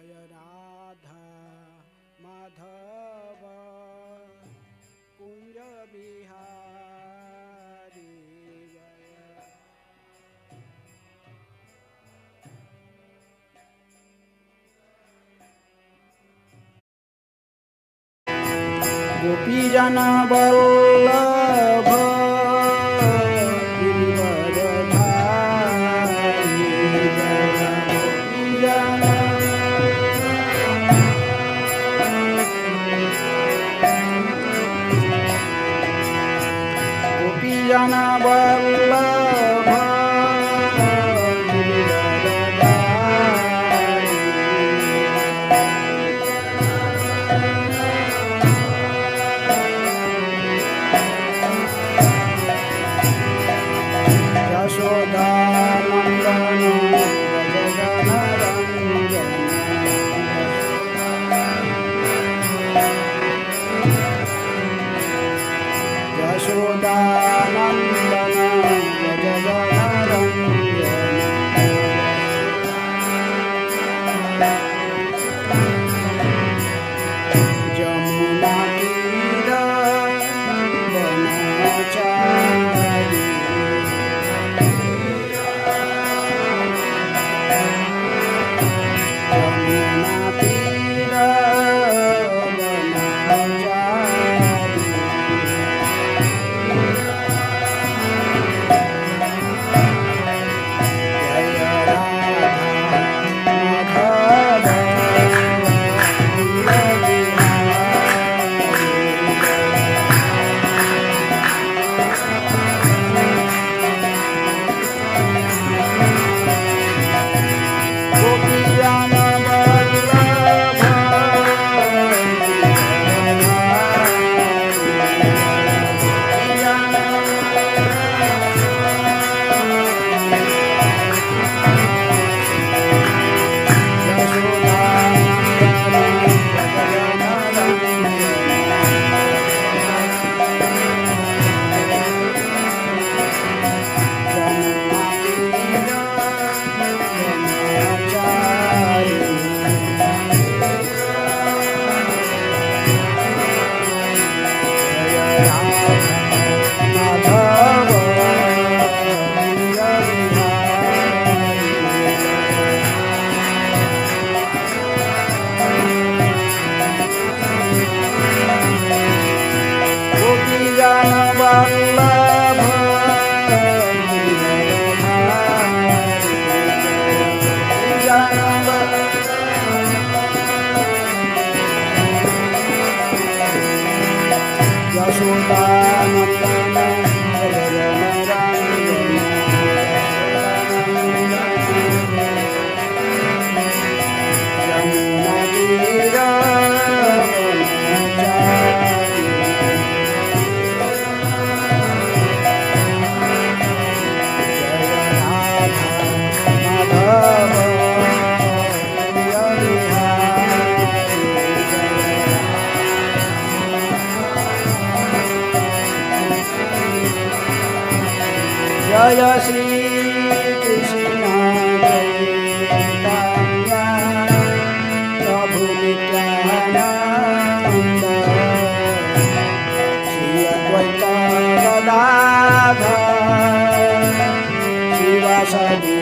राधा माधव कुंज बिहारी गोपी जन वल्लभ जय श्री कृष्ण चैतन्य प्रभु नित्यानंद श्री अद्वैत गदाधर शिवासादि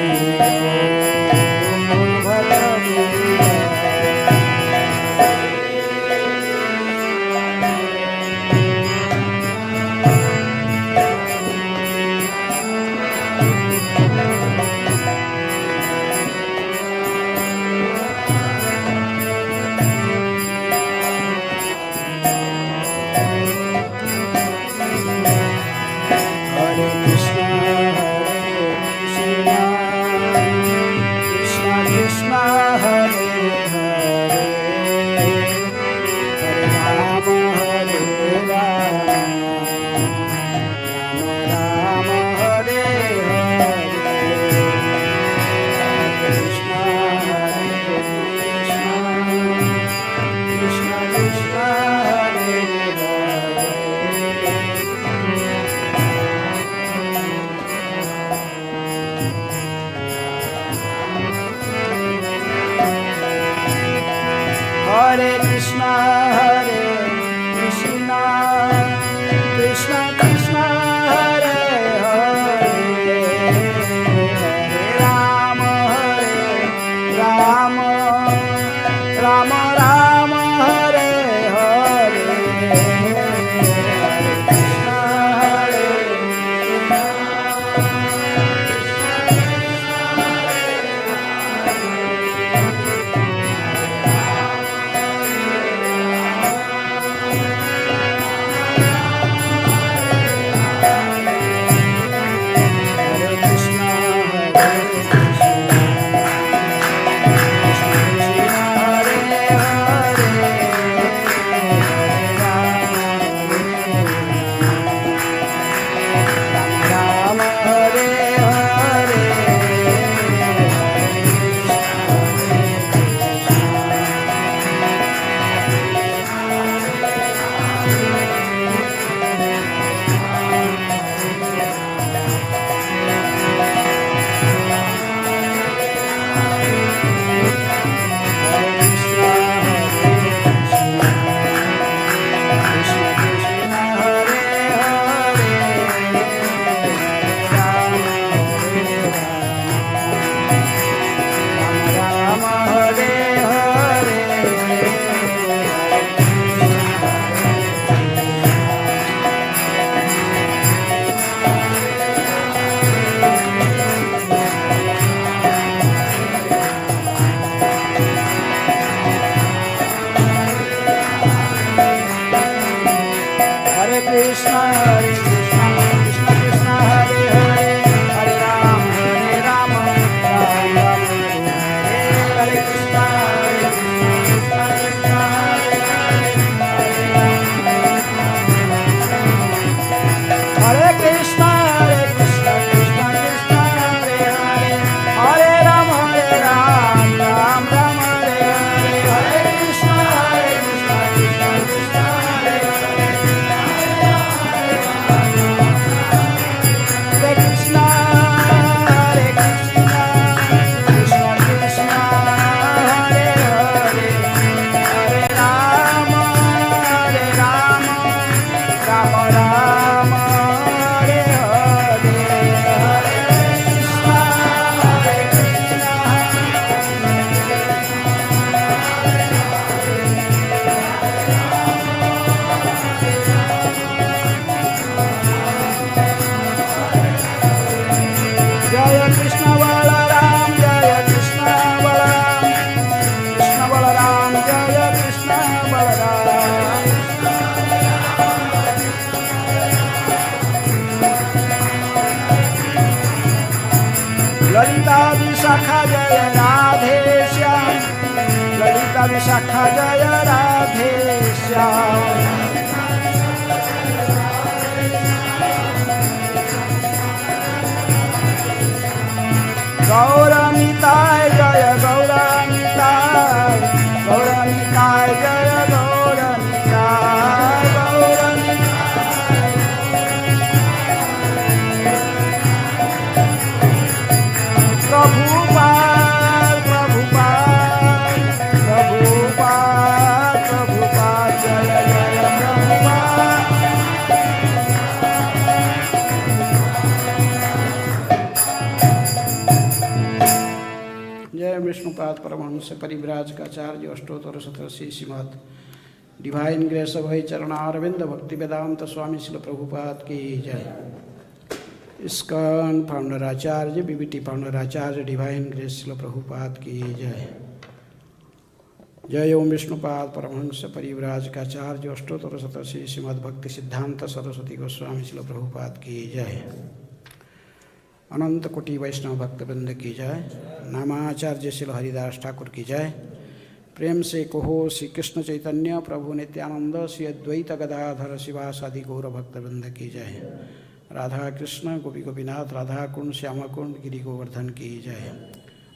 कृष्ण कृष्ण हरे हरे हरे राम राम राम राम हरे हरे हरे कृष्ण हरे विशाखा जय राधे श्याम, ललिता विशाखा जय राधे श्याम। गौरनिताय जय गौरनिताय, गौरनिताय जय गौरनिताय, गौरनिताय। प्रभुपाद प्रभुपाद प्रभुपाद प्रभुपाद जय जय प्रभुपाद। जय विष्णुपाद परमहंस परिव्राजकाचार्य अष्टोत्तर शतशी श्रीमद् डिवाइन ग्रेस अभय चरणारविंद भक्ति वेदांत स्वामी श्रील प्रभुपाद की जय। ISKCON फाउंडर आचार्य BBT फाउंडर आचार्य डिवाइन ग्रेस श्रील प्रभुपाद की जय। जय ओम विष्णुपाद परमहंस परिव्राजकाचार्य अष्टोत्तर शतशी श्रीमद् भक्ति सिद्धांत सरस्वती गोस्वामी श्रील प्रभुपाद की जय। अनंत कोटि वैष्णव भक्तवृंद की जय। नामाचार्य श्री हरिदास ठाकुर की जय। प्रेम से कहो श्री कृष्ण चैतन्य प्रभु नित्यानंद श्री अद्वैत गदाधर शिवासादि गौर भक्तवृंद की जय। राधा कृष्ण गोपी गोपीनाथ राधा कुंड श्याम कुंड गिरि गोवर्धन की जय।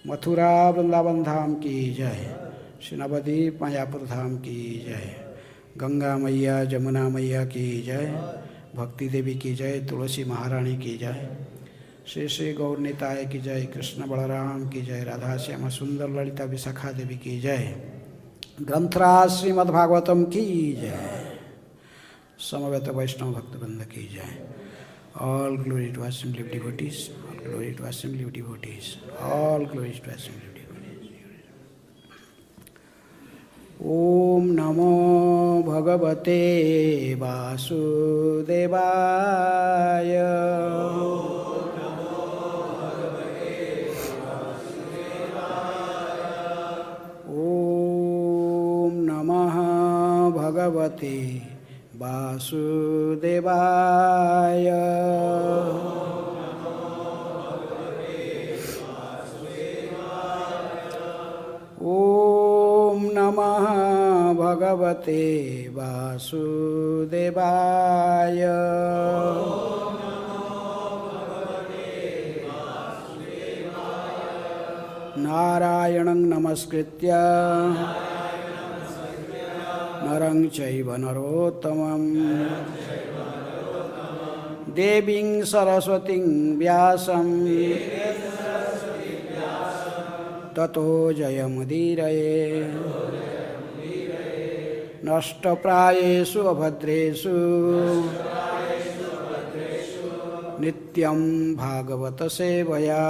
मथुरा वृंदावन धाम की जय। श्री नवद्वीप मायापुर धाम की जय। गंगा मैया जमुना मैया की जय। भक्ति देवी की जय। तुलसी महारानी की जय। श्री श्री गौर निताय की जय। कृष्ण बलराम की जय। राधा श्यामा सुंदर ललिता विशाखा देवी की जय। ग्रंथराज श्रीमद्भागवतम की जय। समवेत वैष्णव भक्तवृंद की जय. All glory to assembly of devotees. All glory to assembly of devotees. All glory to assembly of devotees. Om Namo Bhagavate Vasudevaya. Om Namah Bhagavate Vasudevaya. Om Namah Bhagavate Vasudevaya. Narayanam namaskritya Narang chaiva narottamam Deving Saraswating Vyasam Tato Jayamudiraye Nashtaprayeshu abhadreshu Nityam Bhagavata Sevaya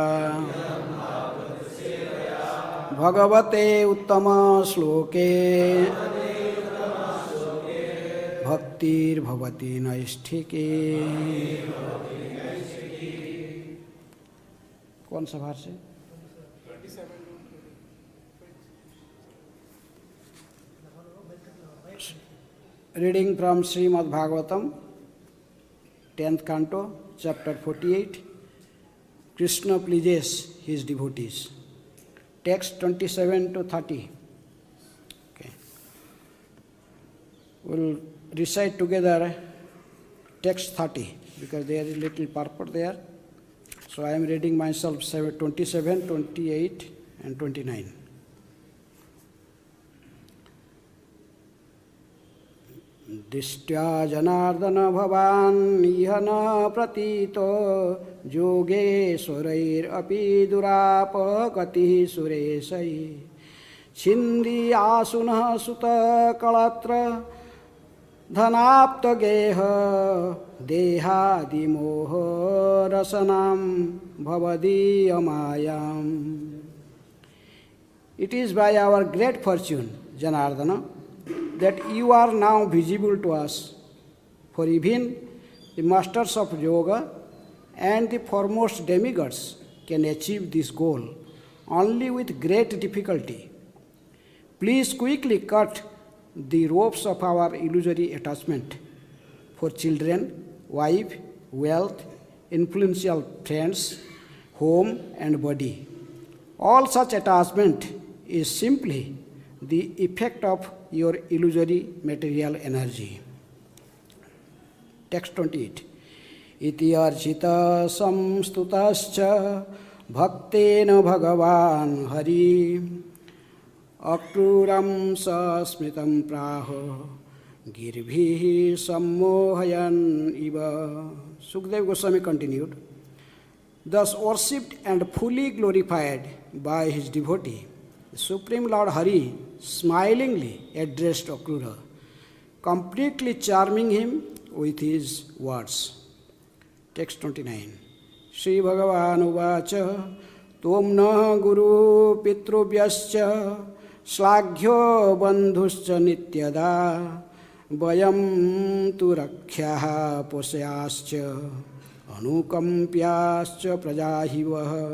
Bhagavate Uttama Shloke Bhaktir Bhavati Naisthike. कौन सा भार से? Reading from Srimad Bhagavatam, 10th canto, chapter 48. Kṛṣṇa pleases his devotees. Text 27 to 30. Okay. We'll recite together text 30 because there is little purport there. So I am reading myself 27, 28 and 29. दिṣṭyā janārdana bhavān ihana pratīto yogeśvarair api durāpa-gatiḥ sureśaiḥ chindhi asunah suta-kalatra-dhanāpta-geha dehādi-moha-raśanāṁ bhavadīya-māyām. It is by our great fortune, Janārdana, that you are now visible to us, for even the masters of yoga and the foremost demigods can achieve this goal only with great difficulty. Please quickly cut the ropes of our illusory attachment for children, wife, wealth, influential friends, home and body. All such attachment is simply the effect of your illusory material energy. Text 28. Iti archita samstutascha bhaktena bhagavan hari akruram sasmitam praho girbhihi sammohayan iva. Sukadeva Goswami continued. Thus worshipped and fully glorified by his devotee, the Supreme Lord Hari smilingly addressed Akrura, completely charming him with his words. Text 29. Sri Bhagavan uvacha Tom na guru pitrubhyascha shlaghyo bandhuscha nityada vayam tu rakhyaha posyascha anukampyascha prajahivaha.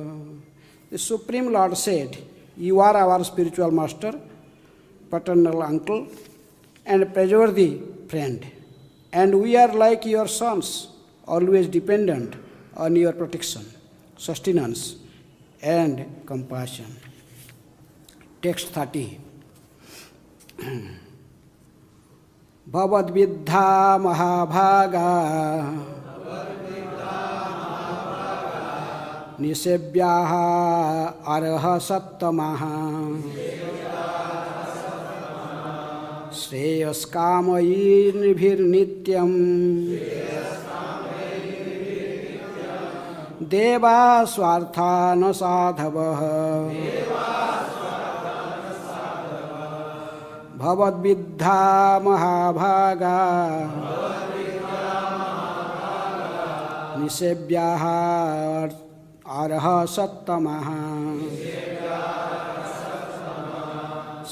The Supreme Lord said, you are our spiritual master, paternal uncle, and praiseworthy friend, and we are like your sons, always dependent on your protection, sustenance, and compassion. Text 30. Bhavadīya-māyām nisebhyaha arha sattamaha shreyaskamairbhirnityam deva swarthana sadhavah bhavadīya-māyām निषेव्याः अर्हसत्तमः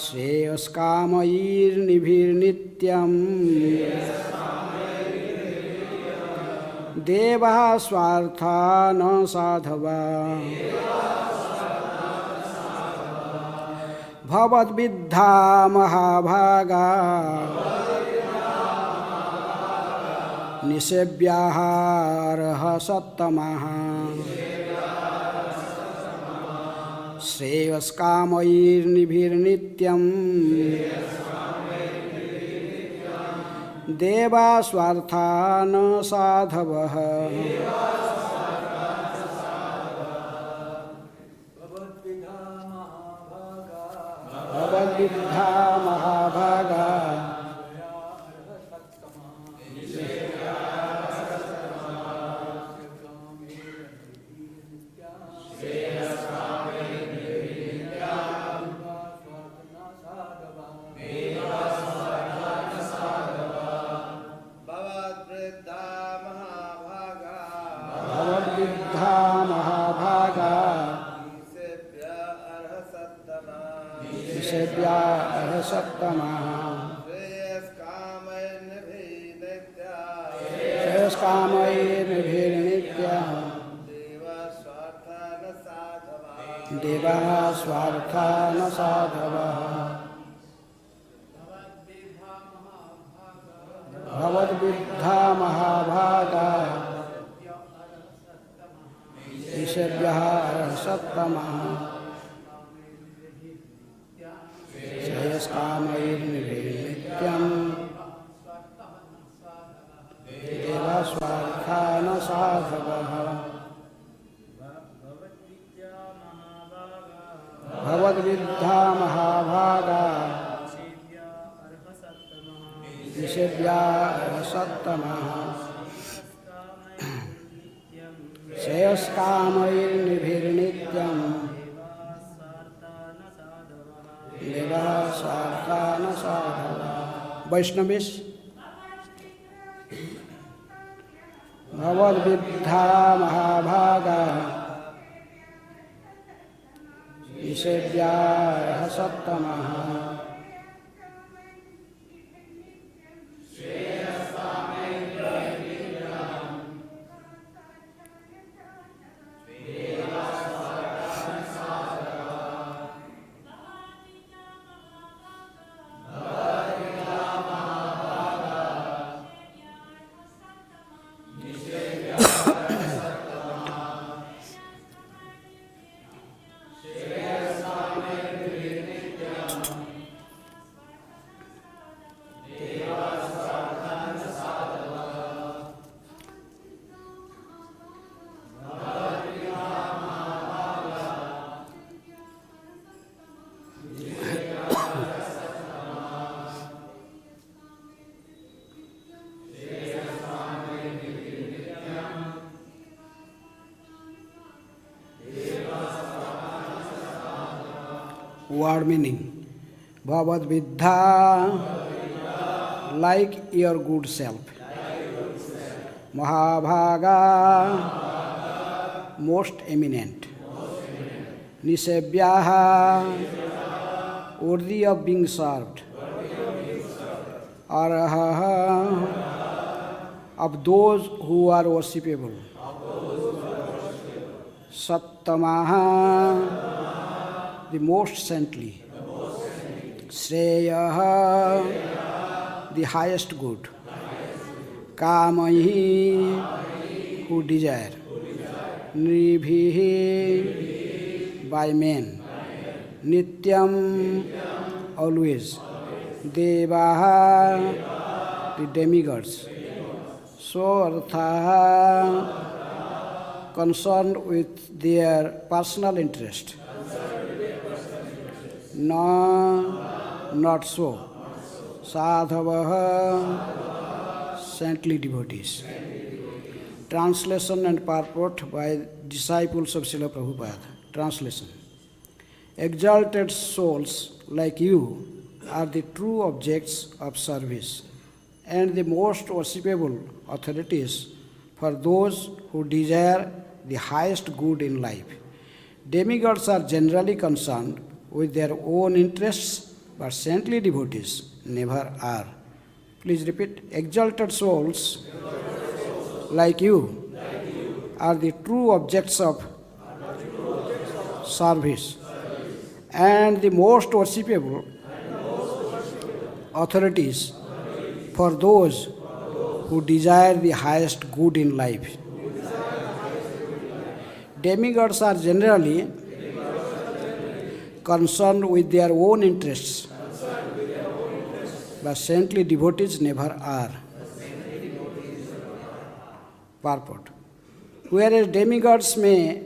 श्रेयस्कामैर्निभिर्नित्यम् देवा स्वार्था न साधवा भवद्विद्धा महाभागा निषेव्याः अर्हसत्तमः श्रेयस्कामैर्निभिर्नित्यम् देवा स्वार्था न साधवः भवद्विद्धा महाभागा भवद्विद्धा महाभागा निषेव्या अर्हसत्तमः श्रेयस्कामैर्निभिर्नित्यः देवा स्वार्था न साधवः भवद्विद्धा महाभागा निषेव्यः अर्हसत्तमः श्रेयस्कामैर्निभिर्नित्यम् देवा स्वार्था न साधवः भवद्विद्धा महाभागा निषेव्या अर्हसत्तमः श्रेयस्कामैर्निभिर्नित्यम् देवा स्वार्था न साधवः वैष्णवेश भवद्विद्धा महाभागा निषेव्या अर्हसत्तमः Word meaning. Bhavadīya, like your good self. Mahabhaga, most eminent. Nisebhyaha, worthy of being served. Araha, of those who are worshipable. Sattamaha, the most saintly. Shreyaha, the highest good. Kamahi, who desire. Nribhi, by men. Nityam, always. Devaha, the demigods. Swartha, concerned with their personal interest. No, not so. Sadhavaha, saintly devotees. Translation and purport by disciples of Srila Prabhupada. Translation. Exalted souls like you are the true objects of service and the most worshipable authorities for those who desire the highest good in life. Demigods are generally concerned with their own interests, but saintly devotees never are. Please repeat. Exalted souls like you are the true objects of service and the most worshipable authorities for those who desire the highest good in life. Demigods are generally concerned with their own interests, but saintly devotees never are. Purport. Whereas demigods may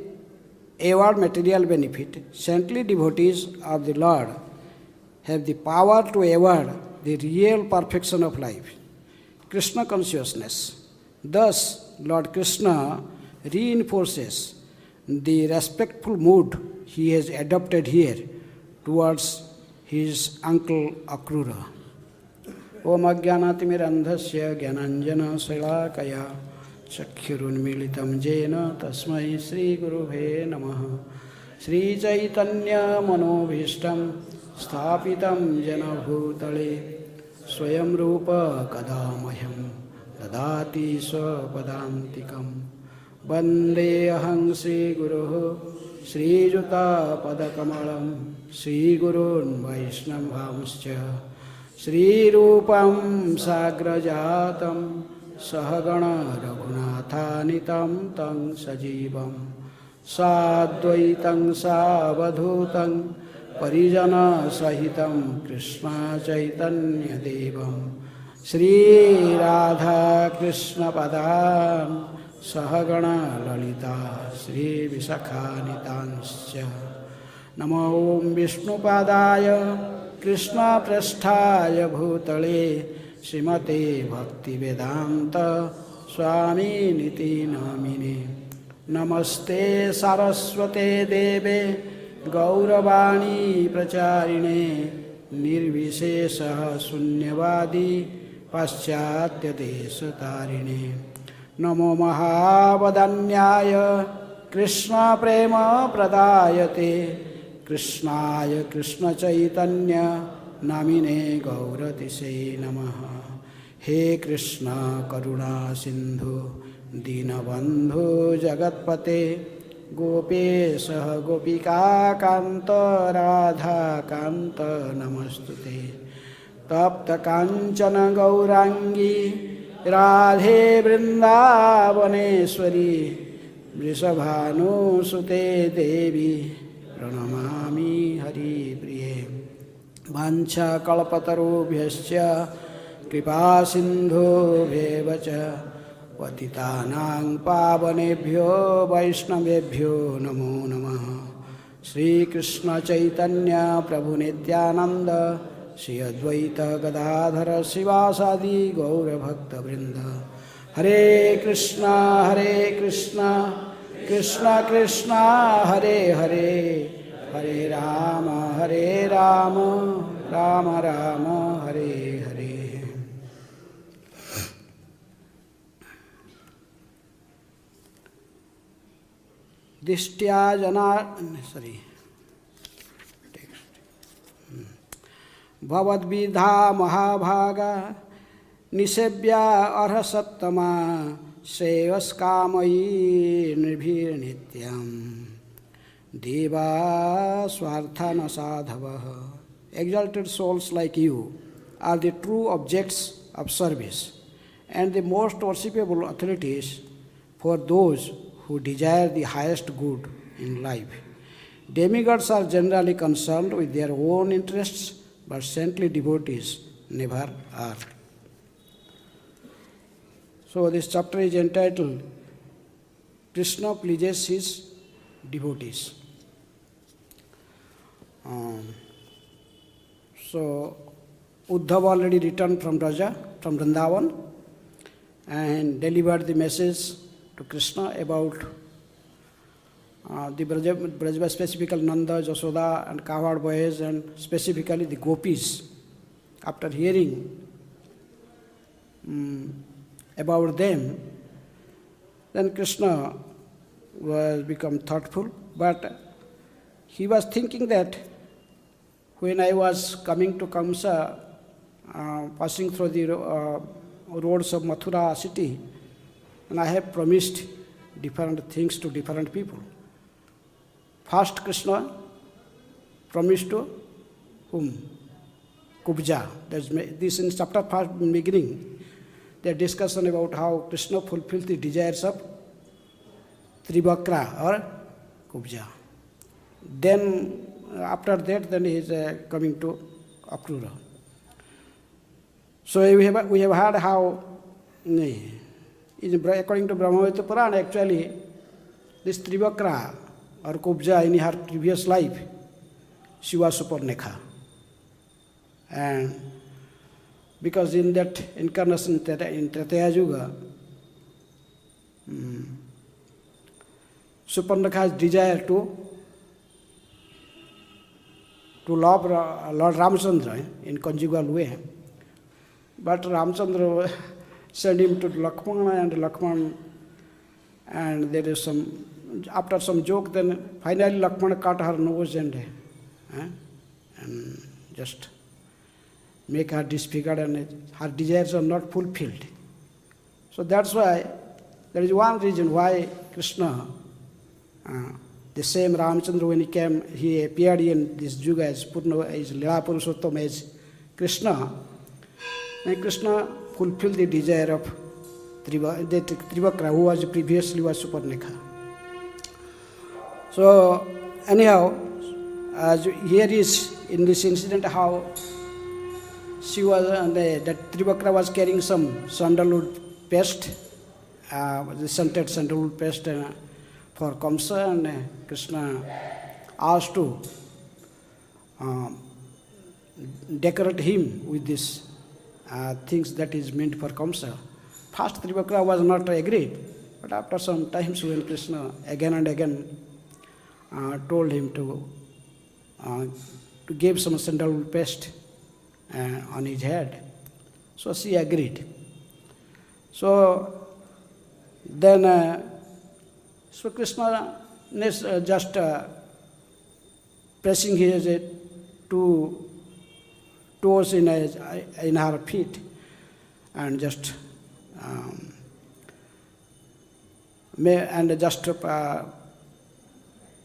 award material benefit, saintly devotees of the Lord have the power to award the real perfection of life, Kṛṣṇa consciousness. Thus, Lord Kṛṣṇa reinforces the respectful mood he has adopted here towards his uncle Akrura. Om ajnānatimirandhasya jnananjana-salakaya चक्षुरुन्मीलितं येन तस्मै श्रीगुरुवे नमः। श्रीचैतन्यमनोभीष्टं स्थापितं येन भूतले स्वयं रूप कदा मह्यं ददाति स्वपदान्तिकं। वन्देऽहं श्रीगुरुः श्रीयुतापदकमलं श्रीगुरून् वैष्णवांश्च श्रीरूपं साग्रजातं सहगण रघुनाथानितं तं सजीवं साद्वैतं सावधूतं परिजनसहितं कृष्ण चैतन्यदेवं श्रीराधाकृष्णपदान् सहगण ललिता श्रीविशाखान्वितांश्च। नमो ॐ विष्णुपादाय कृष्णप्रेष्ठाय भूतले श्रीमते भक्तिवेदान्त स्वामिनिति नामिने। नमस्ते सारस्वते देवे गौरवाणी प्रचारिणे निर्विशेषः शून्यवादी पाश्चात्यदेशतारिणे। नमो महावदन्याय कृष्णप्रेमप्रदायते कृष्णाय कृष्णचैतन्य नामिने गौरतिसे नमः। हे कृष्ण करुणा सिंधु दीनबंधु जगत्पते गोपेश गोपिकाकांत राधाकांत नमस्तुते। तप्त कांचन गौरांगी राधे वृंदावनेश्वरी वृषभानुसुते देवी प्रणमामि हरिप्रिये। वाञ्छाकल्पतरुभ्यश्च कृपासिन्धुभ्येव च पतितानां पावनेभ्यो वैष्णवेभ्यो नमो नमः। श्रीकृष्ण चैतन्य प्रभु नित्यानंद श्री अद्वैत गदाधर शिवासादि गौरभक्तवृंद। हरे कृष्णा कृष्ण कृष्ण हरे हरे हरे राम राम राम हरे हरे। दिṣṭyā भवद्विधा महाभागा निसेव्या अर्हसत्तमा श्रेयस्कामयी निर्भिर्नित्यम् देवा स्वार्थान साधवः। Exalted souls like you are the true objects of service and the most worshipable authorities for those who desire the highest good in life. Demigods are generally concerned with their own interests, but saintly devotees never are. So this chapter is entitled Kṛṣṇa pleases his devotees. So Uddhava already returned from Vrindavan, and delivered the message to Kṛṣṇa about the Brajava, specifically Nanda, Jasoda and cowherd boys, and specifically the gopis. After hearing about them, Then Kṛṣṇa was become thoughtful, but he was thinking that when I was coming to Kamsa, passing through the roads of Mathura city, and I have promised different things to different people. First, Kṛṣṇa promised to whom? Kubja. This in chapter 1 beginning, there discussion about how Kṛṣṇa fulfilled the desires of Trivakra or Kubja. Then, after that, then he is coming to Akrura. So we have heard how, according to Brahmavita Purana, actually, this Trivakra or Kubja in her previous life, she was Suparnekha. And because in that incarnation in Tretaya Yuga, Suparnekha's desire to love Lord Ramchandra in conjugal way. But Ramchandra sent him to Lakshmana, and there is after some joke, then finally Lakshmana cut her nose and just make her disfigured, and her desires are not fulfilled. So that's why, there is one reason why Kṛṣṇa, the same Ramchandra, when he came, he appeared in this Yuga as Lila Purushottam, as Kṛṣṇa. And Kṛṣṇa fulfilled the desire of Trivakra, who was previously was Suparnekha. So anyhow, as here is in this incident how she was, that Trivakra was carrying some sandalwood paste, the scented sandalwood paste for Kamsa, and Kṛṣṇa asked to decorate him with this things that is meant for Kamsa. First Trivakra was not agreed, but after some times when Kṛṣṇa again and again told him to give some sandalwood paste on his head, so she agreed. So then so Kṛṣṇa just pressing his two toes in her feet and just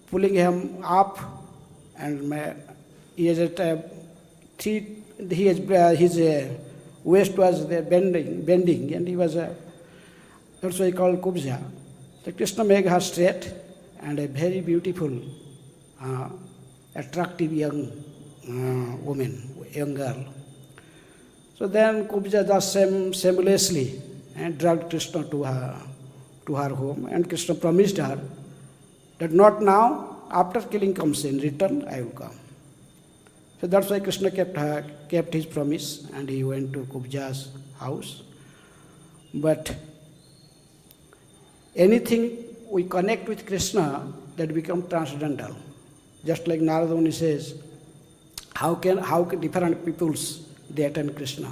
pulling him up, and his waist was there bending, and he was that's why he called Kubja. So Kṛṣṇa made her straight and a very beautiful, attractive young woman, young girl. So then Kubja just shamelessly dragged Kṛṣṇa to her home, and Kṛṣṇa promised her that not now, after killing comes in return, I will come. So that's why Kṛṣṇa kept his promise, and he went to Kubja's house. But anything we connect with Kṛṣṇa, that becomes transcendental. Just like Narada Muni says, how can different peoples they attain Kṛṣṇa?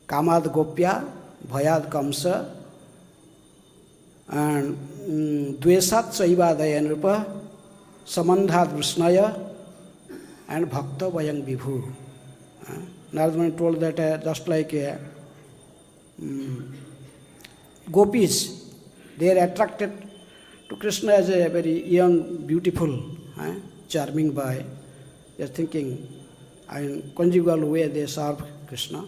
Kamad Gopya, Bhayad Kamsa, and Dvesat Saivadaya Nrupa, Samandhat Vrishණaya, and Bhakta Vayang Vibhu. Narada Muni told that just like gopis, they are attracted to Kṛṣṇa as a very young, beautiful, charming boy. They are thinking in conjugal way they serve Kṛṣṇa.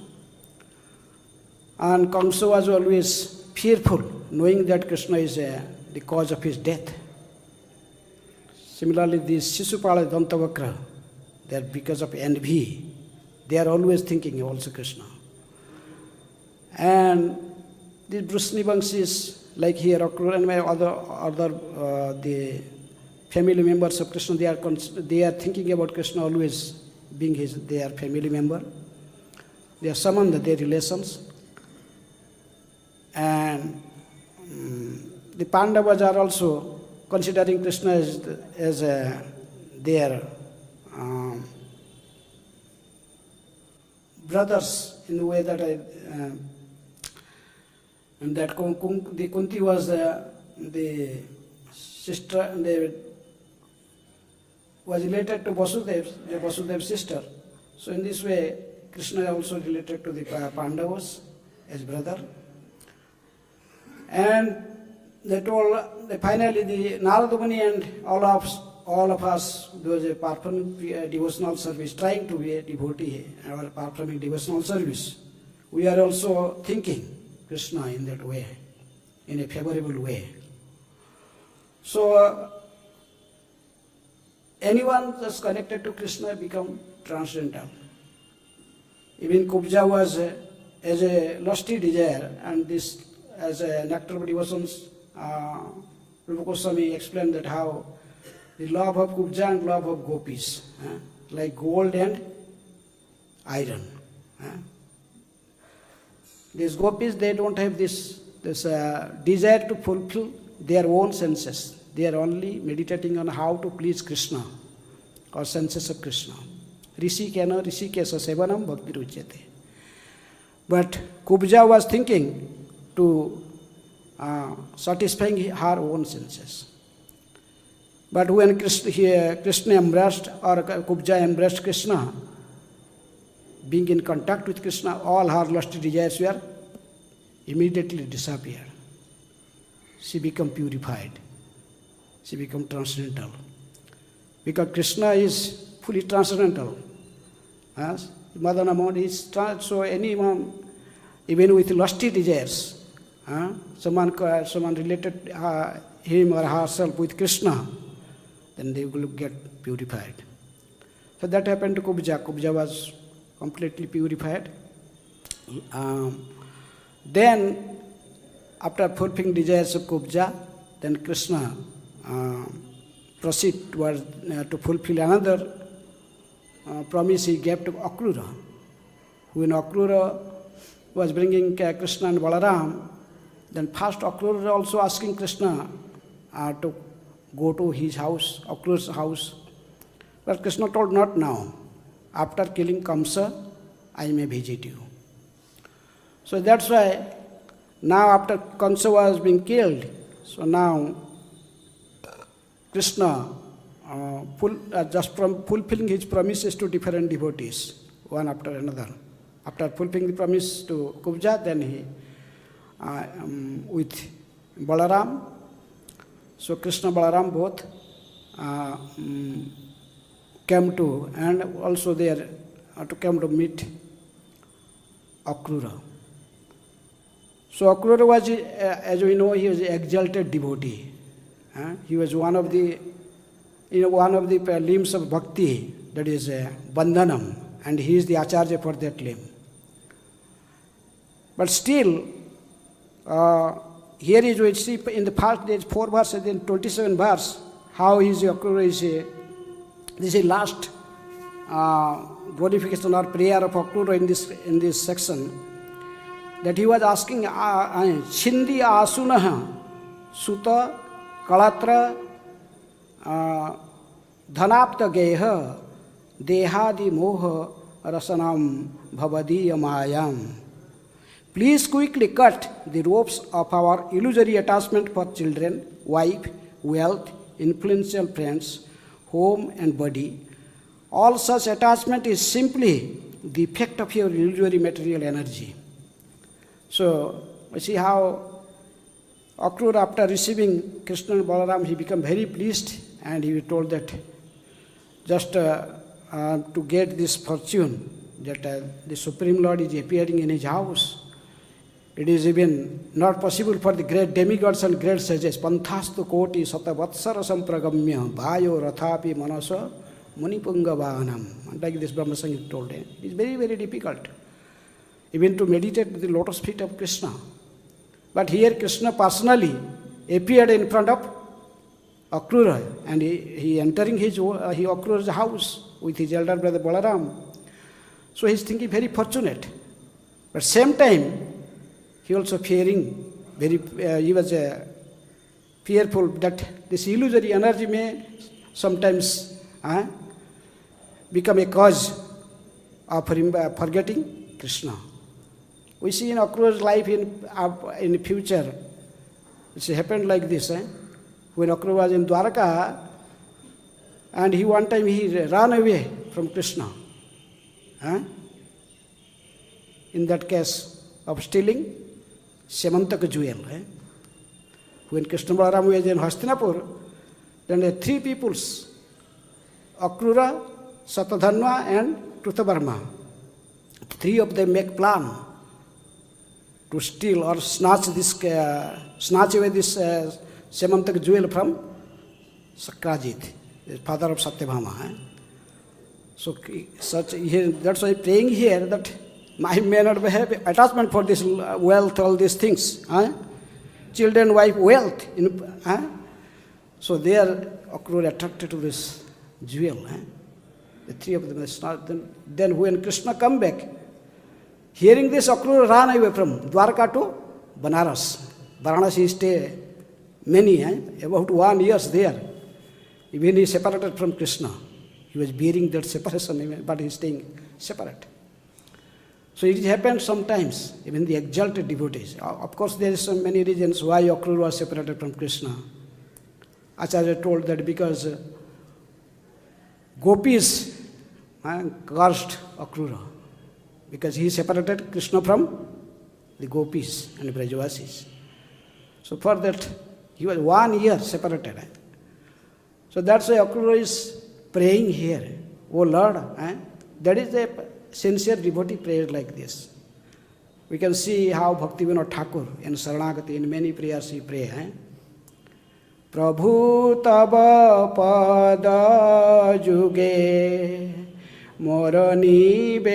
And Kamsa was always fearful, knowing that Kṛṣṇa is the cause of his death. Similarly, these Sisupala-Dantavakra, they are because of envy. They are always thinking also Kṛṣṇa. And these Vrishnivanshis, like here, and my other the family members of Kṛṣṇa, they are thinking about Kṛṣṇa always being their family member. They are summoned their relations. And the Pandavas are also considering Kṛṣṇa as their brothers, in the way that And that the Kunti was the sister, was related to Vasudev's sister. So in this way, Kṛṣṇa also related to the Pandavas as brother. And they told, finally the Narada Muni and all of us, those performing devotional service, trying to be a devotee, or performing devotional service, we are also thinking Kṛṣṇa in that way, in a favorable way. So anyone that's connected to Kṛṣṇa become transcendental. Even Kubja was as a lusty desire, and this as a nectar of devotions, Rupa Goswami explained that how the love of Kubja and love of gopis, like gold and iron. These gopis, they don't have this desire to fulfill their own senses. They are only meditating on how to please Kṛṣṇa or senses of Kṛṣṇa. Rishikena rishikesa sevanam bhakti ruchyate. But Kubja was thinking to satisfying her own senses. But when Kṛṣṇa embraced, or Kubja embraced Kṛṣṇa, being in contact with Kṛṣṇa, all her lusty desires were immediately disappeared. She became purified. She became transcendental. Because Kṛṣṇa is fully transcendental. Madana mode is so anyone, even with lusty desires, someone related him or herself with Kṛṣṇa, then they will get purified. So that happened to Kubja. Kubja was completely purified. Then, after fulfilling desires of Kubja, then Kṛṣṇa proceeded towards to fulfill another promise he gave to Akrura. When Akrura was bringing Kṛṣṇa and Balaram, then first Akrura also asking Kṛṣṇa to go to his house, Akrura's house. But Kṛṣṇa told, not now. After killing Kamsa, I may visit you. So that's why now after Kamsa was being killed, so now Kṛṣṇa just from fulfilling his promises to different devotees, one after another. After fulfilling the promise to Kubja, then he with Balaram. So Kṛṣṇa Balaram both came to, and also there to come to meet Akrura. So Akrura was, as we know, he was an exalted devotee. He was one of the limbs of bhakti, that is bandhanam, and he is the acharya for that limb. But still, here is we see in the first days 4 verses, in 27 verse, how is Akrura is this is last glorification or prayer of Akrura in this section, that he was asking chindhi asunaha suta-kalatra-dhanāpta-geha dehādi-moha-raśanāṁ bhavadīya-māyām. Please quickly cut the ropes of our illusory attachment for children, wife, wealth, influential friends, home and body. All such attachment is simply the effect of your illusory material energy. So, we see how Akrura, after receiving Kṛṣṇa and Balaram, he became very pleased, and he told that just to get this fortune, that the Supreme Lord is appearing in his house, it is even not possible for the great demigods and great sages. Panthastu koti satavatsara sampragamya bhayo rathapi manasa munipungavaanam. Like this Brahma Sangita told him. It is very, very difficult even to meditate with the lotus feet of Kṛṣṇa. But here Kṛṣṇa personally appeared in front of Akrura, and he entering Akrura's house with his elder brother Balaram. So he is thinking very fortunate. But same time, he also fearing, he was fearful that this illusory energy may sometimes become a cause of him forgetting Kṛṣṇa. We see in Akrura's life in the future, it happened like this. When Akrura was in Dwaraka, and one time he ran away from Kṛṣṇa. In that case of stealing Semantaka jewel. When Kṛṣṇa Balaram was in Hastinapur, then there are three peoples, Akrura, Satadhanva and Krutavarma. Three of them make plan to steal or snatch away this Semantaka jewel from Sakrajit, the father of Satyabhama. So that's why praying here that I may not have attachment for this wealth, all these things. Children, wife, wealth. So they are Akrura attracted to this jewel. The three of them. Then when Kṛṣṇa come back, hearing this, Akrura ran away from Dwarka to Banaras. Varanasi stay many, about 1 year there. Even he separated from Kṛṣṇa. He was bearing that separation, but he is staying separate. So it happens sometimes, even the exalted devotees. Of course, there are so many reasons why Akrura was separated from Kṛṣṇa. Acharya told that because gopis cursed Akrura, because he separated Kṛṣṇa from the gopis and Brajavasis. So for that, he was 1 year separated. So that's why Akrura is praying here, oh Lord. That is a sincere devotee prayer like this. We can see how Bhaktivinoda Thakur in Saranagati, in many prayers he pray. Prabhu tava pada juge mora nivedana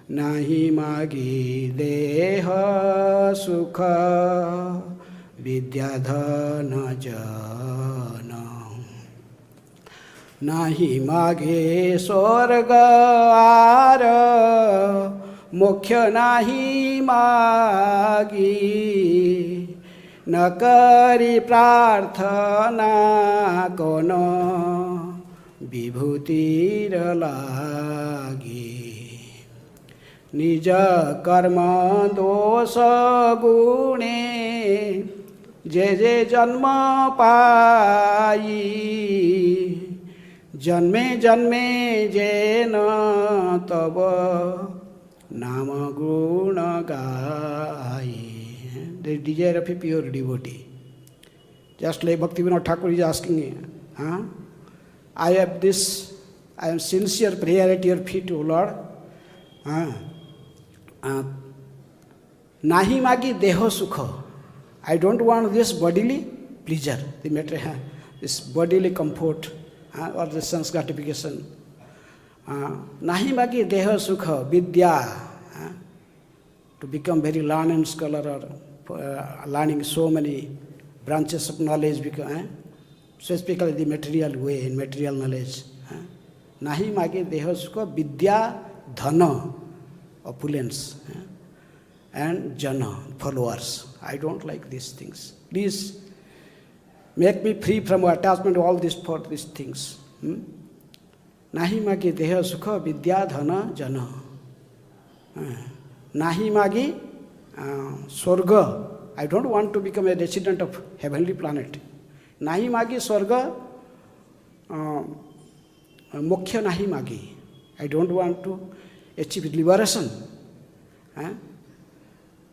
nahi magi deha sukha vidya dhana jana nahi mage swarga ara mukhya nahi magi nakari prarthana kono vibhutir lagi nija karma dosa gune je janma pai जन्मे जन्मे जेन तब नाम गुण गाई. The desire of a pure devotee. Just like Bhaktivinoda Thakur is asking, I am sincere prayer at your feet, O Lord. Nahi magi deha sukha. I don't want this bodily pleasure, the matter, this bodily comfort. Or the sense gratification. Nahi magi deha sukha vidya, to become very learned scholar or learning so many branches of knowledge, specifically the material way, in material knowledge. Nahi magi deha sukha vidya dhana, opulence, and jana, followers. I don't like these things. Please make me free from attachment to all these things. Nahi magi deha sukha vidya dhana jana. Nahi magi swarga. I don't want to become a resident of heavenly planet. Nahi magi swarga mukhya nahi magi. I don't want to achieve liberation.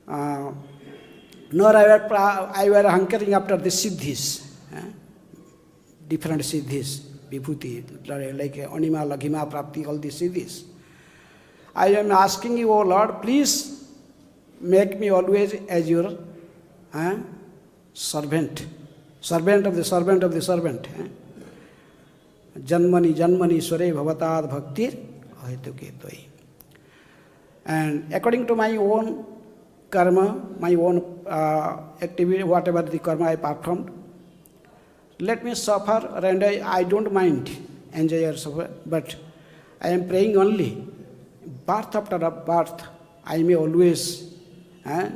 Nor I were hankering after the siddhis. Different siddhis, vibhuti, like anima, laghima, prapti, all these siddhis. I am asking you, O Lord, please make me always as your servant, servant of the servant of the servant. Janmani, janmani, sware bhavatad bhaktir ahetuketoi. And according to my own karma, my own activity, whatever the karma I performed, let me suffer, and I don't mind enjoy or suffer, but I am praying only, birth after birth, I may always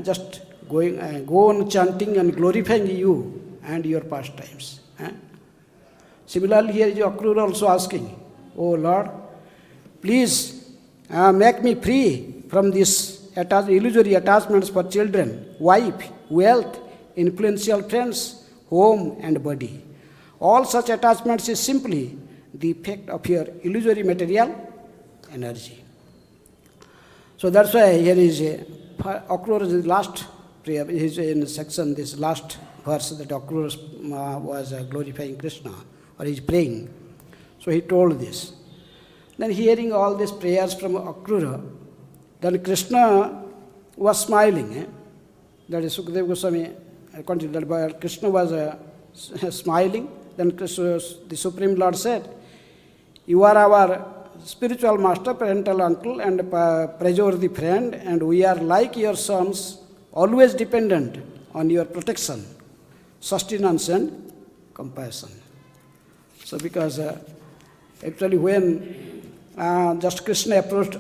just go on chanting and glorifying you and your pastimes. Similarly, here is Akrura also asking, Oh Lord, please make me free from these illusory attachments for children, wife, wealth, influential friends, home and body. All such attachments is simply the effect of your illusory material energy. So that's why here is Akrura's last prayer, is in section, this last verse that Akrura was glorifying Kṛṣṇa, or is praying. So he told this. Then hearing all these prayers from Akrura, then Kṛṣṇa was smiling. That is Sukadeva Goswami continued that Kṛṣṇa was smiling. Then the Supreme Lord said, "You are our spiritual master, parental uncle, and praiseworthy friend, and we are like your sons, always dependent on your protection, sustenance, and compassion." So because actually when just Kṛṣṇa approached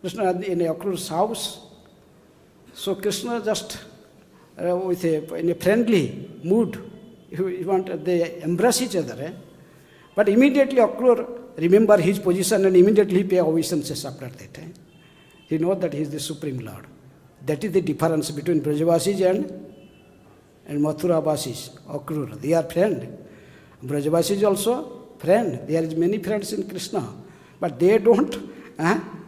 Kṛṣṇa in Akrura's house, so Kṛṣṇa just in a friendly mood, they embrace each other. But immediately Akrura remember his position and immediately pay obeisances after that. He knows that he is the Supreme Lord. That is the difference between Brajavasis and Mathuravasis, Akrura. They are friend. Brajavasis also friend. There is many friends in Kṛṣṇa. But they don't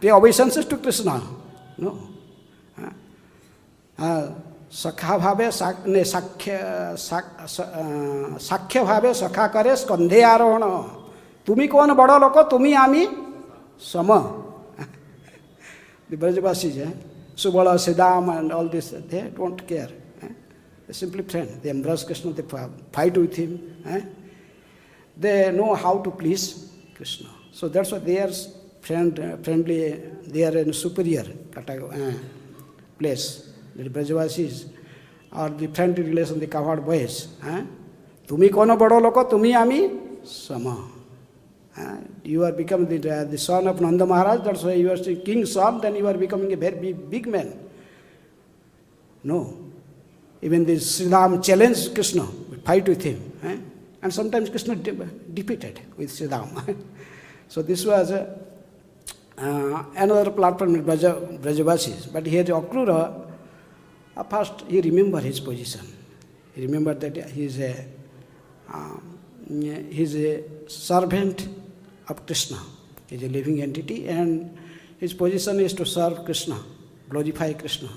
pay obeisances to Kṛṣṇa. No. Sakha bhave sakhya bhave sakha kare skandhe arohana. Tumi kon bada loko, tumi ami sama. The Brajavasis, Subala, Siddham and all this, they don't care. They simply friend. They embrace Kṛṣṇa, they fight with him. They know how to please Kṛṣṇa. So that's why they are friendly, they are in a superior place. The Brajavasis are the friendly relation, the covered boys. Tumi kono bado loko, tumi ami sama. You are becoming the son of Nanda Maharaj, that's why you are the king's son, then you are becoming a very big man. No. Even the Siddham challenged Kṛṣṇa, fight with him. And sometimes Kṛṣṇa defeated with Siddham. So this was another platform in Brajavasis. But here Akrura, first he remembered his position. He remembered that he is a servant of Kṛṣṇa. He is a living entity and his position is to serve Kṛṣṇa, glorify Kṛṣṇa.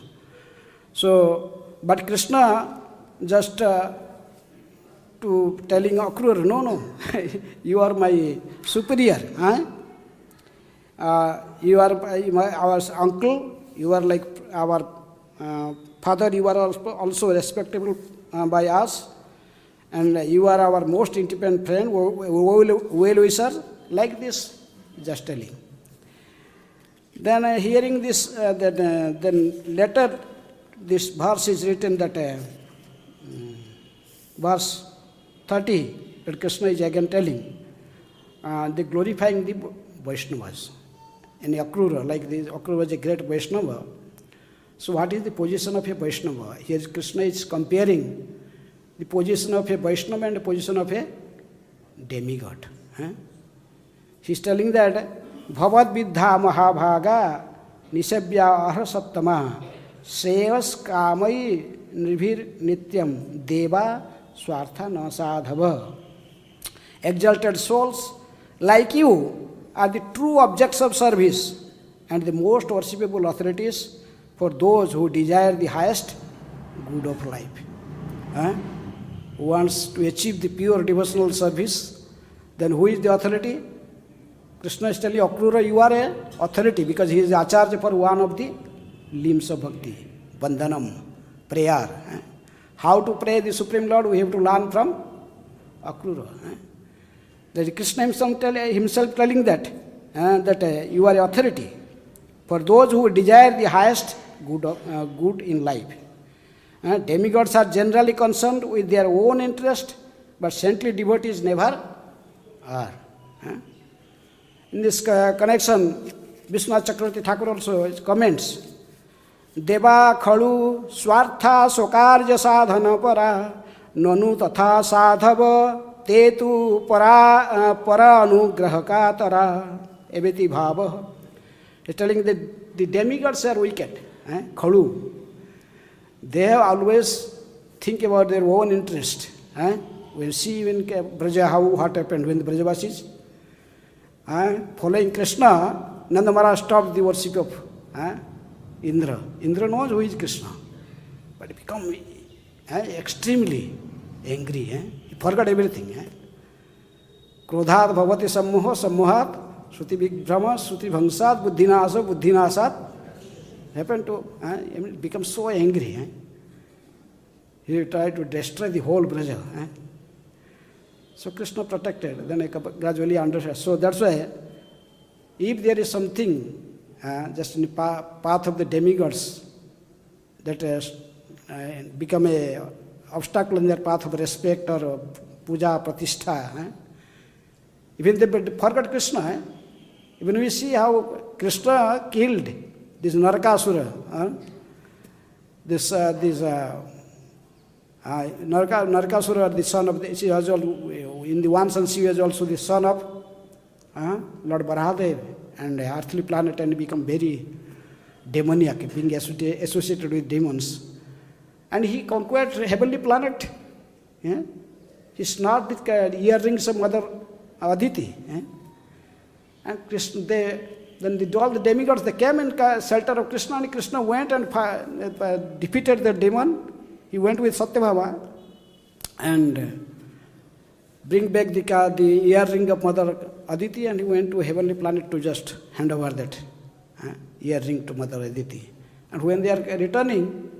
So, but Kṛṣṇa just to telling Akrura, no, you are my superior. You are our uncle, you are like our father, you are also respectable by us, and you are our most intimate friend, well-wisher, like this, just telling. Then hearing this, then later this verse is written that verse 30, that Kṛṣṇa is again telling, the glorifying the Vaishnavas. In Akrura, like this, Akrura was a great Vaishnava. So what is the position of a Vaishnava? Here Kṛṣṇa is comparing the position of a Vaishnava and the position of a demigod. He is telling that bhavadīya-māyām nisabhya ahrasattama sevas kamai nirvir nityam deva swartha na sadhava. Exalted souls like you are the true objects of service and the most worshipable authorities for those who desire the highest good of life. Who wants to achieve the pure devotional service, then who is the authority? Kṛṣṇa is telling Akrura, you are an authority because he is the acharya for one of the limbs of bhakti, bandhanam, prayer. How to pray the Supreme Lord, we have to learn from Akrura. That Kṛṣṇa himself telling that you are authority for those who desire the highest good in life. Demigods are generally concerned with their own interest, but saintly devotees never are. In this connection, Vishwanath Chakravarti Thakur also comments, Deva khalu swartha sokarja sadhana para nanu tatha sadhava tetu para anugrahaka tara eviti bhava. He's telling that the demigods are wicked. Khadu. They have always think about their own interest. We'll see in Braja what happened when the Brajavasis following Kṛṣṇa, Nanda Maharaj stopped the worship of Indra. Indra knows who is Kṛṣṇa, but he become extremely angry. He forgot everything. Krodhat bhavati sammoha sammohat Shruti Vikrama, Shruti Bhangsat, Buddhinasa, Buddhinasat. Happened to become so angry. He tried to destroy the whole Braja. So Kṛṣṇa protected. Then I gradually understood. So that's why, if there is something just in the path of the demigods that has become a obstacle in their path of respect or puja, pratītaḥ, even they forgot Kṛṣṇa. Even we see how Kṛṣṇa killed this Narakasura, Narakasura, the son of she was in the one sense she was also the son of Lord Barahadev and earthly planet, and become very demoniac, being associated with demons. And he conquered heavenly planet. He snapped the earrings some other Aditi. And Krishna, all the demigods, they came in shelter of Kṛṣṇa, and Kṛṣṇa went and defeated the demon. He went with Satyabhama and bring back the earring of Mother Aditi, and he went to a heavenly planet to just hand over that earring to Mother Aditi. And when they are returning,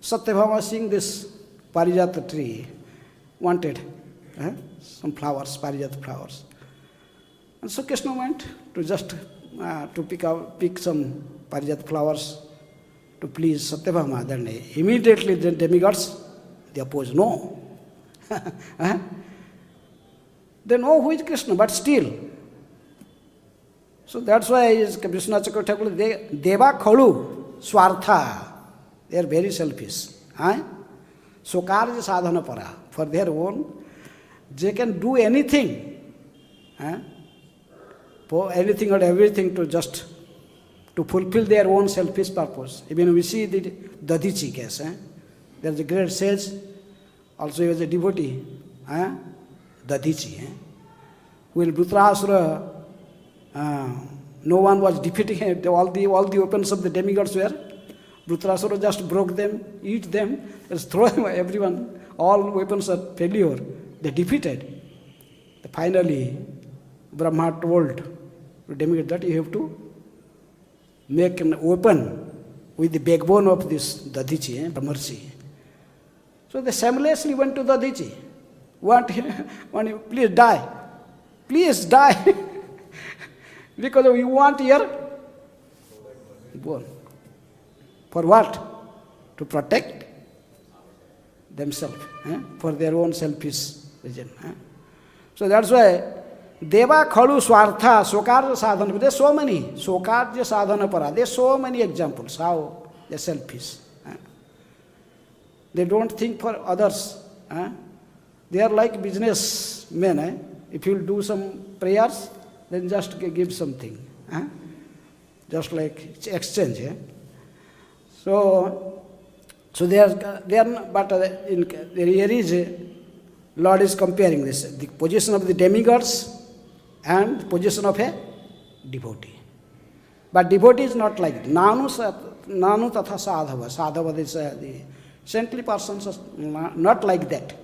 Satyabhama, seeing this Parijata tree, wanted some flowers, Parijata flowers. And so Kṛṣṇa went to just to pick some Parijata flowers to please Satyabhama. Then immediately the demigods, they oppose, no. They know who is Kṛṣṇa, but still. So that's why Vishwanath Chakravarti Thakur, deva khadu swartha. They are very selfish. Sokarja sadhana para. For their own, they can do anything. For anything or everything to fulfill their own selfish purpose. Even we see the Dadichi case. There is a great sage, also he was a devotee, Dadichi. When Dhritarashtra, no one was defeating him, all the weapons of the demigods were, Dhritarashtra just broke them, eat them, just throw them, everyone, all weapons are failure. They defeated. Finally, Brahma told to demigod that you have to make an weapon with the backbone of this Dadichi, Brahmarshi. So they shamelessly went to Dadichi. Want him, please die. Please die. Because you want your bone. For what? To protect themselves, for their own selfish reason. So that's why Deva khadu swartha, sokarja sadhana. There's so many. Sokarja sadhana para. There's so many examples how they're selfish. They don't think for others. They are like businessmen. If you do some prayers, then just give something. Just like exchange. So they are, but here is, Lord is comparing this, the position of the demigods and the position of a devotee. But devotee is not like that. Nanu tatha sadhava. Sadhava is the saintly persons are not like that.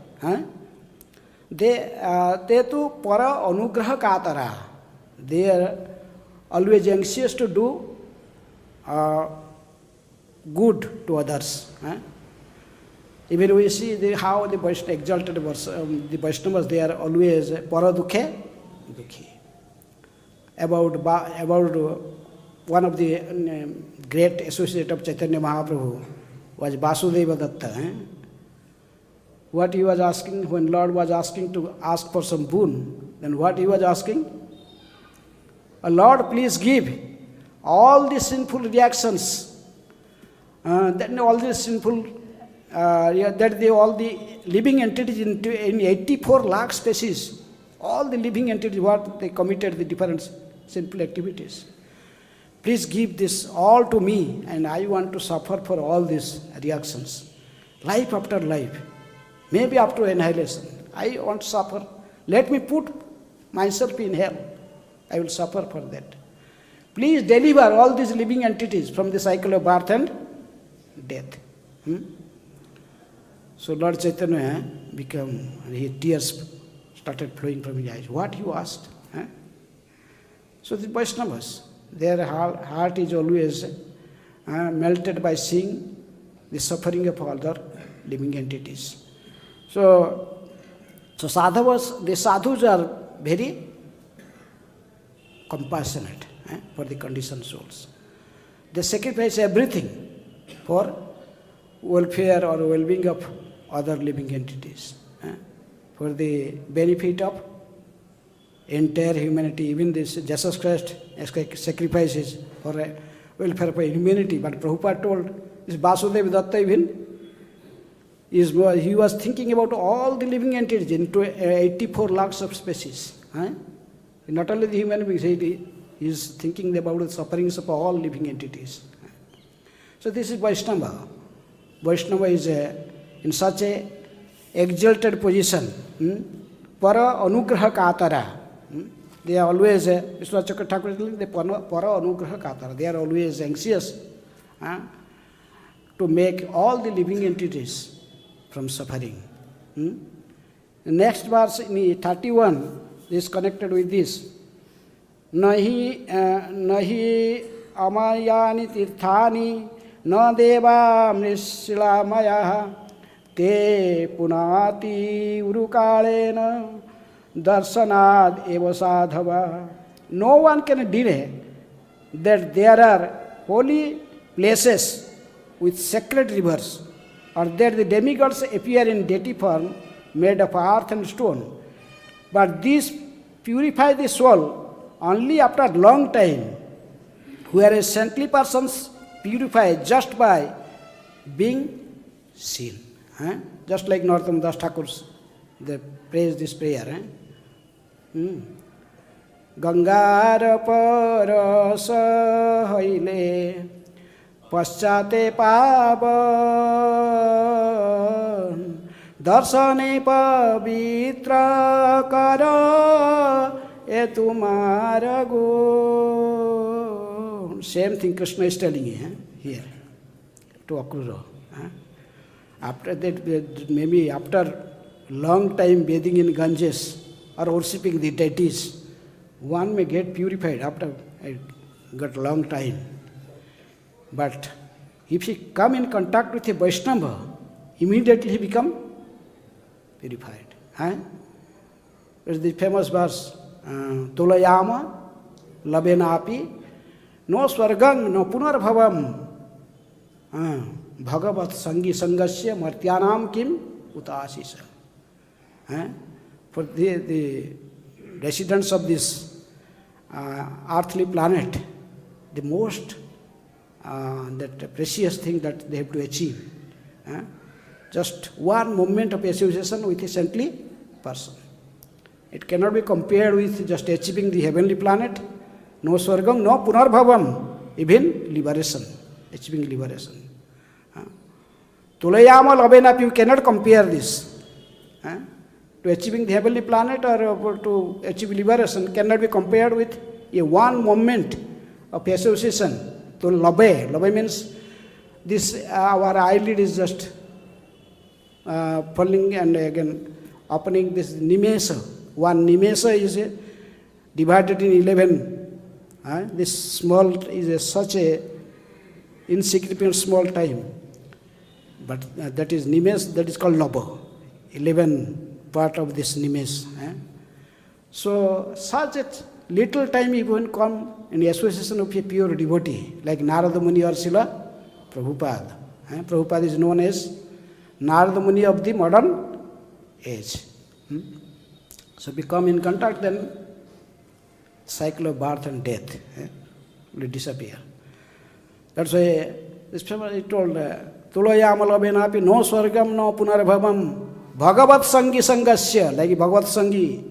They tu para anugraha katara. They are always anxious to do good to others. Even we see how the exalted the Vaishnavas, they are always para dukhe dukhi. About one of the great associate of Chaitanya Mahaprabhu was Vasudeva Datta. What he was asking, when Lord was asking to ask for some boon, then what he was asking? Lord, please give all the sinful reactions, then all the sinful, all the living entities in 84 lakh species, all the living entities, what they committed the different sinful activities. please give this all to me, and I want to suffer for all these reactions. Life after life, maybe up to annihilation. I want to suffer. Let me put myself in hell. I will suffer for that. Please deliver all these living entities from the cycle of birth and death. So Lord Chaitanya tears started flowing from his eyes. What you asked? So the Vaishnavas, their heart is always melted by seeing the suffering of other living entities. So the sadhus are very compassionate for the conditioned souls. They sacrifice everything for welfare or well-being of other living entities, for the benefit of entire humanity. Even this Jesus Christ sacrifices for welfare of humanity. But Prabhupada told this Vasudeva Datta even, he was thinking about all the living entities into 84 lakhs of species. Not only the human beings, he is thinking about the sufferings of all living entities. So this is Vaishnava. Vaishnava is in such a exalted position. Para anugraha katara. They are always, Vishwanath Chakravarti Thakur is telling, para anugraha katara. They are always anxious to make all the living entities from suffering. The next verse in 31 is connected with this. Nahi amayani tirthani na deva mrishila maya te punati urukalena darshanad eva sadhava. No one can deny that there are holy places with sacred rivers, or that the demigods appear in deity form made of earth and stone. But these purify the soul only after a long time, whereas saintly persons purify just by being seen. Just like Narottam Das Thakur's, they praise this prayer. Gangara parasa haile paschate pavan darsane pavitra kara e tumara gun. Same thing Kṛṣṇa is telling here to Akrura. After that, maybe after long time bathing in Ganges or worshipping the deities, one may get purified after a long time. But if he come in contact with a Vaishnava, immediately he become purified. There's the famous verse, Tulayama labenapi no swargang no punarbhavam bhagavat sangi sangasya martyanam kim utasisa. For the residents of this earthly planet, the most that precious thing that they have to achieve, just one moment of association with a saintly person. It cannot be compared with just achieving the heavenly planet. No swargam, no punarbhavam, even liberation, achieving liberation. Tulayama labenap, you cannot compare this. To achieving the heavenly planet or to achieve liberation cannot be compared with a one moment of association. To labe means this, our eyelid is just falling and again opening this nimesa. One nimesa is divided in 11. This small is such a insignificant small time. But that is nimes, that is called labo. 11 part of this nimes. So such a little time even come in the association of a pure devotee, like Narada Muni or Srila Prabhupada. Prabhupada is known as Narada Muni of the modern age. So we come in contact, then cycle of birth and death will disappear. That's why this famous he told, Tulayamalabenapi no swargam no punarbhavam bhagavat sangi sangasya, like Bhagavat sangi,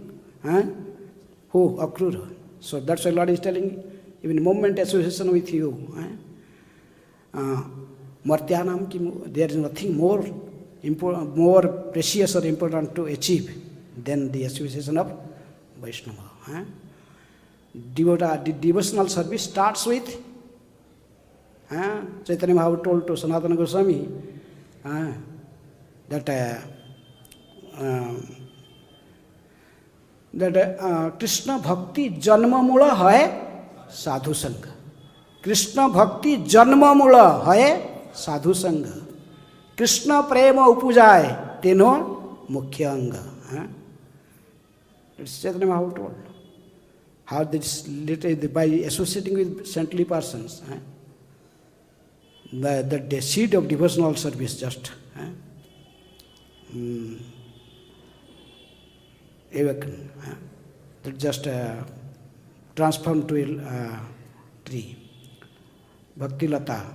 who? Akrura. So that's why Lord is telling, even moment association with you. Martyanam ki, there is nothing more precious or important to achieve than the association of Vaishnava. The devotional service starts with Chaitanya Mahaprabhu told to Sanatana Goswami that Kṛṣṇa bhakti janma mula hai sadhu sangha. Kṛṣṇa bhakti janma mula hai sadhu sangha. Kṛṣṇa prema upujai teno mukhya anga. It's Chaitanya Mahaprabhu told. How this by associating with saintly persons, the seed of devotional service just awaken, that just transform to a tree, bhakti lata.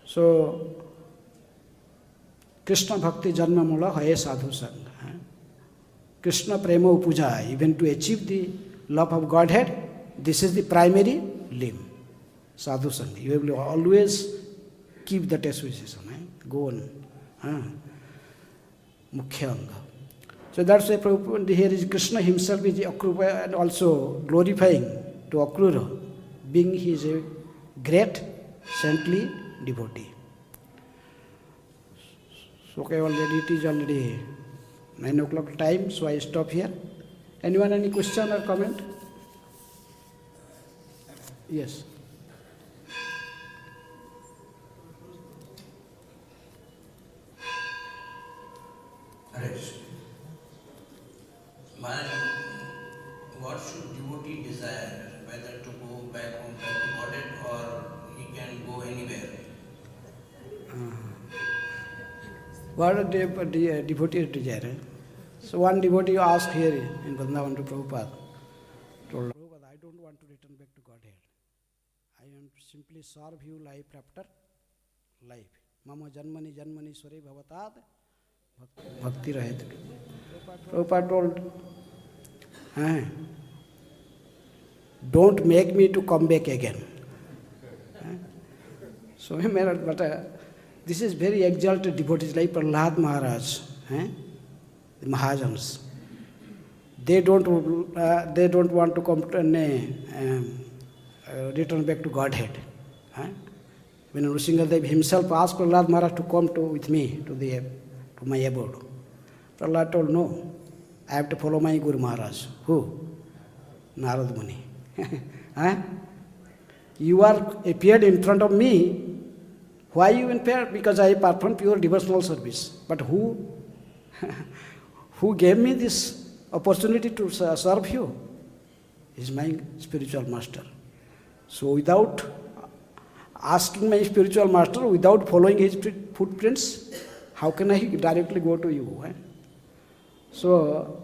So, Kṛṣṇa bhakti janma mula hai sadhu sangha. Kṛṣṇa prema upuja, even to achieve the love of Godhead, this is the primary limb, sadhu sangha. You will always keep that association, go on. Mukhya anga. So that's why Prabhupada here is Kṛṣṇa himself is Akrura and also glorifying to Akrura, being he is a great saintly devotee. So okay, already it is already 9 o'clock time, so I stop here. Anyone any question or comment? Yes. What should devotee desire? Whether to go back home to Godhead or he can go anywhere? What a devotee desire? So one devotee asked here in Vrindavan to Prabhupada, told Prabhupada, I don't want to return back to Godhead. I want to simply serve you life after life. Mama janmani janmani sware bhavatad bhakti rahet. Prabhupada told, don't make me to come back again. So, but this is very exalted devotees like Prahlad Maharaj, the Mahajans. They don't want to come to return back to Godhead. When Nrsingadev himself asked Prahlad Maharaj to come with me to my abode, Prahlad told, no, I have to follow my Guru Maharaj. Who? Narad Muni. You are appeared in front of me. Why you appeared? Because I performed pure devotional service. But who gave me this opportunity to serve you? Is my spiritual master. So without asking my spiritual master, without following his footprints, how can I directly go to you? So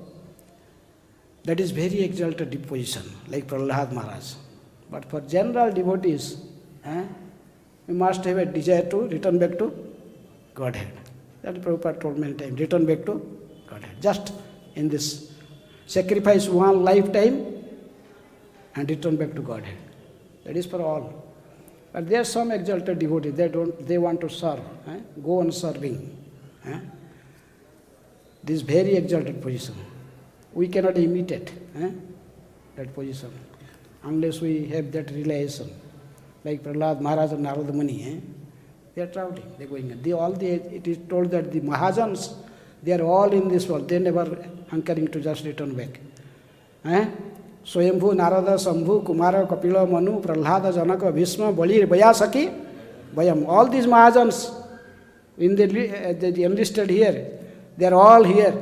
that is very exalted position, like Prahlad Maharaj. But for general devotees, we must have a desire to return back to Godhead. That Prabhupada told many times, return back to Godhead. Just in this, sacrifice one lifetime and return back to Godhead. That is for all. But there are some exalted devotees, they want to serve, go on serving. This very exalted position. We cannot imitate that position unless we have that realization. Like Prahlad Maharaj and Narad Muni, they are traveling, they are going. It is told that the Mahajans, they are all in this world, they never hankering to just return back. Swayambhu, Narada, Sambhu, Kumara, Kapila, Manu, Prahlada, Janaka, Bhishma, Bali, Bayasaki, Bayam. All these Mahajans, they enlisted here, they are all here.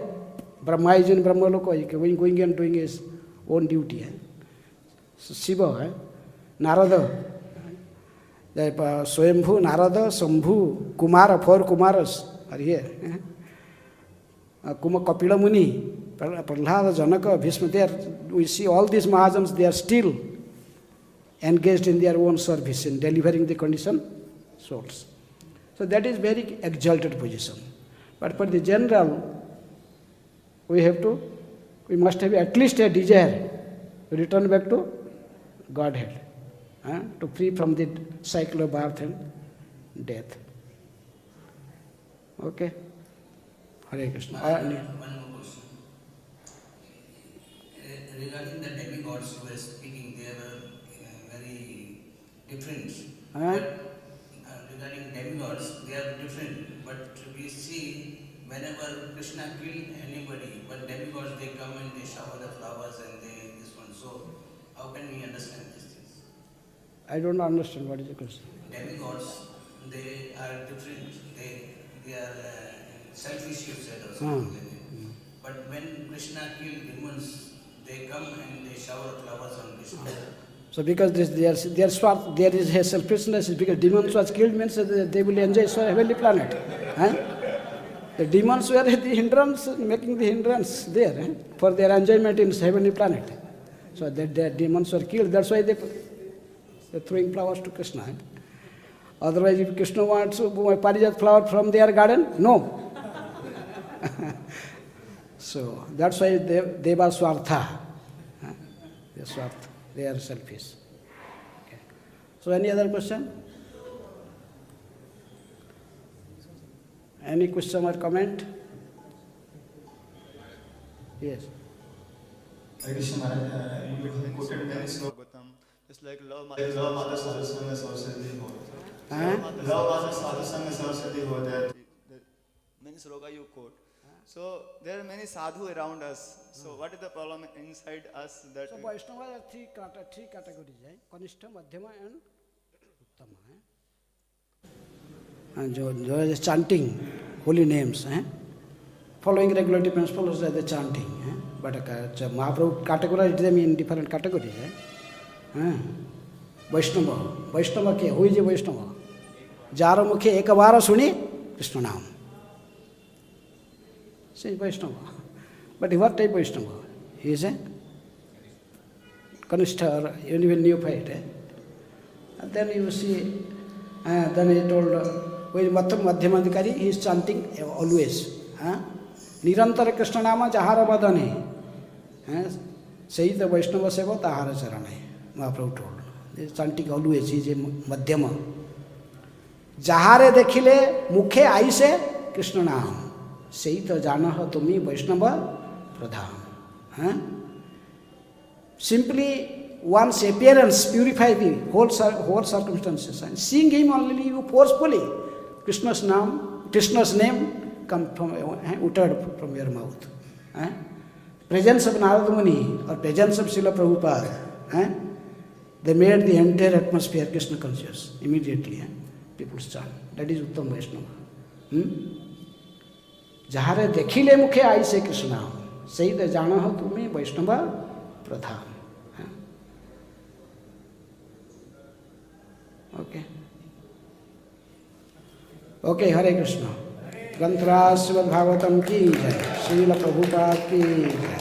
Brahma is in Brahmaloka, going and doing his own duty. So Shiva, Narada, Swayambhu, Narada, Sambhu, Kumara, 4 Kumaras are here. Kapila Muni, Prahlada, Janaka, Bhishma, we see all these Mahajans, they are still engaged in their own service, in delivering the conditioned souls. So that is very exalted position. But for the general, we must have at least a desire to return back to Godhead, to free from the cycle of birth and death. Okay? Hare Krishna. One more question. Regarding the demigods who were speaking, they were very different. But, regarding demigods, they are different. But we see whenever Krishna killed anybody, but demigods, they come and they shower the flowers and they this one. So how can we understand these things? I don't understand what is the question. Demigods, they are different. They are selfish, you said, or something like that. But when Krishna killed demons, they come and they shower flowers on Krishna. So because there is a selfishness, because demons was killed means that they will enjoy heavenly planet. The demons were the hindrance, making the hindrance there for their enjoyment in heavenly planet. So that the demons were killed, that's why they're throwing flowers to Krishna. Otherwise, if Krishna wants to parijat flower from their garden, no. So that's why they were swartha. They are swartha. They are selfish. Okay. So any other question? Any question or comment? Yes. You quoted many slokas. It's like love Mata Sadhusanga Saraswati Ho. Love Mata Sadhusanga Saraswati Ho. That many sloka you quote. So there are many sadhu around us. So what is the problem inside us that? So Vaishnava are three categories, Kanishta, Madhyama and Uttama. And जो chanting holy names, following regulative principles are the chanting. But Mahaprabhu categorized them in different categories. Vaishnava ke, who is a Vaishnava? Jaro mukhe ekavara suni Krishna naam. He is Vaishnava. But what type of Vaishnava? He is a Kanishta or even neophyte. And then you see, then he told, when Madhyamadhikari, he is chanting always. Nirantara Kṛṣṇa nama jahara vadane. Say the Vaishnava seva tahara charane. Mahaprabhu told. He is chanting always, he is a Madhyama. Jahare dekhile mukhe aise Kṛṣṇa naam. Say to janārdana tumi Vaishnava pradhan. Simply one's appearance purify the whole circumstances. And seeing him only you forcefully, Krishna's name come from uttered from your mouth. Presence of Narada Muni or presence of Srila Prabhupada, they made the entire atmosphere Krishna conscious immediately. People chant. That is Uttam Vaishnava. Jahare dekhile mukhe aise Kṛṣṇa. Say the janārdana tumi Vaishnava pradhan. Okay. Okay, Hare Krishna. Granthra Srimad Bhagavatam ki jai. Srila Prabhupada ki jai.